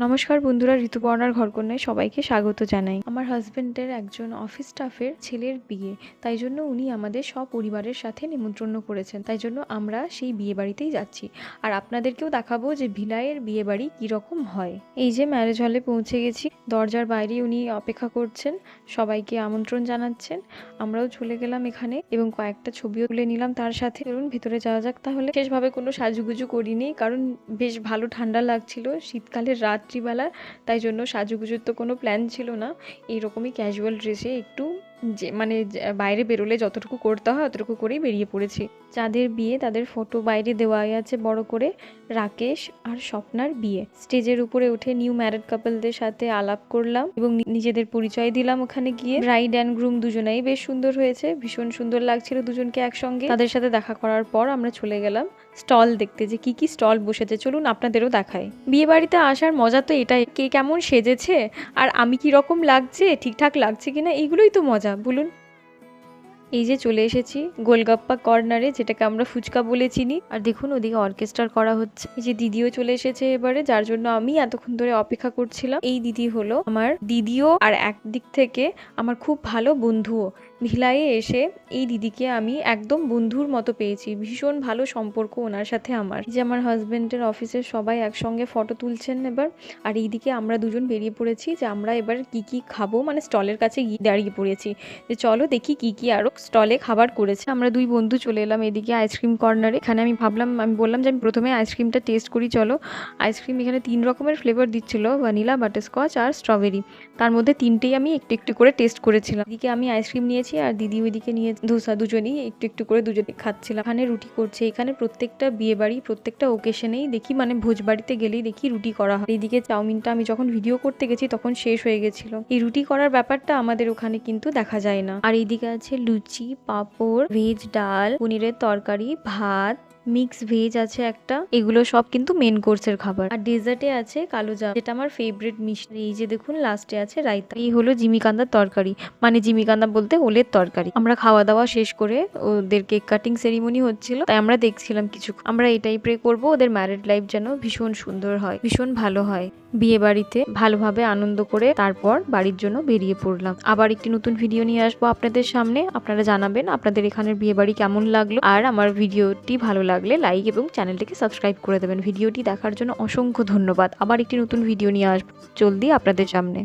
নমস্কার বন্ধুরা, ঋতুপর্ণার ঘরকন্যায় সবাইকে স্বাগত জানাই। আমার হাজবেন্ডের একজন অফিস স্টাফের ছেলের বিয়ে, তাই জন্য উনি আমাদের সপরিবারের সাথে নিমন্ত্রণ করেছেন। তাই জন্য আমরা সেই বিয়ে বাড়িতেই যাচ্ছি, আর আপনাদেরকেও দেখাবো যে ভিলায়ের বিয়ে বাড়ি কীরকম হয়। এই যে ম্যারেজ হলে পৌঁছে গেছি, দরজার বাইরে উনি অপেক্ষা করছেন, সবাইকে আমন্ত্রণ জানাচ্ছেন। আমরাও চলে গেলাম এখানে এবং কয়েকটা ছবিও তুলে নিলাম তার সাথে। চলুন ভিতরে যাওয়া যাক তাহলে। বিশেষভাবে কোনো সাজুগুজু করিনি, কারণ বেশ ভালো ঠান্ডা লাগছিল, শীতকালের রাত্রিবেলা, তাই জন্য সাজুগুজুর তো কোনো প্ল্যান ছিল না। এইরকমই ক্যাজুয়াল ড্রেসে একটু বাইরে বেরোলে যতটুকু করতে হয় অতটুকু করেই বেরিয়ে পড়েছি। যাদের বিয়ে তাদের ফটো বাইরে দেওয়াই আছে বড় করে, রাকেশ আর স্বপ্নার বিয়ে। স্টেজের উপরে উঠে নিউ ম্যারেড কাপলদের সাথে আলাপ করলাম এবং নিজেদের পরিচয় দিলাম। ওখানে গিয়ে ব্রাইড অ্যান্ড গ্রুম দুজনেই বেশ সুন্দর হয়েছে, ভীষণ সুন্দর লাগছিল দুজনকে একসঙ্গে। তাদের সাথে দেখা করার পর আমরা চলে গেলাম স্টল দেখতে, যে কি কি স্টল বসেছে। চলুন আপনাদেরও দেখায়। বিয়ে বাড়িতে আসার মজা তো এটাই, কে কেমন সেজেছে আর আমি কি রকম লাগছে, ঠিকঠাক লাগছে কিনা, এইগুলোই তো মজা বলুন। এই যে চলে এসেছি গোলগাপ্পা কর্নারে, যেটাকে আমরা ফুচকা বলে চিনি। আর দেখুন ওদিকে অর্কেস্ট্রা করা হচ্ছে। এই যে দিদিও চলে এসেছে এবারে, যার জন্য আমি এতক্ষণ ধরে অপেক্ষা করছিলাম। এই দিদি হলো আমার দিদিও, আর একদিক থেকে আমার খুব ভালো বন্ধুও। ভিলায়ে এসে এই দিদিকে আমি একদম বন্ধুর মতো পেয়েছি, ভীষণ ভালো সম্পর্ক ওনার সাথে আমার। যে আমার হাজবেন্ডের অফিসের সবাই একসঙ্গে ফটো তুলছেন এবার, আর এইদিকে আমরা দুজন বেরিয়ে পড়েছি যে আমরা এবার কি কি খাবো, মানে স্টলের কাছে গিয়ে দাঁড়িয়ে পড়েছি যে চলো দেখি কি কি আরো স্টলে খাবার করেছে। আমরা দুই বন্ধু চলে এলাম এদিকে আইসক্রিম কর্নারে। এখানে আমি বললাম যে আমি প্রথমে আইসক্রিমটা টেস্ট করি চলো। আইসক্রিম এখানে 3 রকমের ফ্লেভার দিচ্ছিল, ভ্যানিলা, বাটারস্কচ আর স্ট্রবেরি। তার মধ্যে 3টেই আমি একটু একটু করে টেস্ট করেছিলাম। এদিকে আমি আইসক্রিম নিয়েছি আর দিদি ওইদিকে নিয়ে ধোসা, দুজনেই একটু একটু করে দুজনে খাচ্ছিলাম। এখানে রুটি করছে। এখানে প্রত্যেকটা বিয়ে বাড়ি, প্রত্যেকটা ওকেশনেই দেখি, মানে ভোজ বাড়িতে গেলেই দেখি রুটি করা হয়। এইদিকে চাউমিনটা আমি যখন ভিডিও করতে গেছি তখন শেষ হয়ে গেছিল। এই রুটি করার ব্যাপারটা আমাদের ওখানে কিন্তু দেখা যায় না। আর এইদিকে আছে লুচি, পাঁপড়, ভেজ ডাল, পনিরের তরকারি, ভাত, মিক্স ভেজ আছে একটা। এগুলো সব কিন্তু মেন কোর্সের খাবার। আর ডেজার্টে আছে কালোজাম, যেটা আমার ফেভারিট মিষ্টি। এই যে দেখুন লাস্টে আছে রায়তা। এই হলো জিমিকান্দার তরকারি, মানে জিমিকান্দা বলতে ওলের তরকারি। আমরা খাওয়া দাওয়া শেষ করে ওদের কেক কাটিং সেরিমনি হচ্ছিল, তাই আমরা দেখছিলাম কিছু। আমরা এটাই প্রে করবো ওদের ম্যারিড লাইফ যেন ভীষণ সুন্দর হয়, ভীষণ ভালো হয়। বিয়ে বাড়িতে ভালোভাবে আনন্দ করে তারপর বাড়ির জন্য বেরিয়ে পড়লাম। আবার একটি নতুন ভিডিও নিয়ে আসবো আপনাদের সামনে। আপনারা জানাবেন আপনাদের এখানের বিয়ে বাড়ি কেমন লাগলো, আর আমার ভিডিওটি ভালো লাগলে লাইক এবং চ্যানেলটিকে সাবস্ক্রাইব করে দেবেন। ভিডিওটি দেখার জন্য অসংখ্য ধন্যবাদ। আবার একটি নতুন ভিডিও নিয়ে আসবো জলদি আপনাদের সামনে।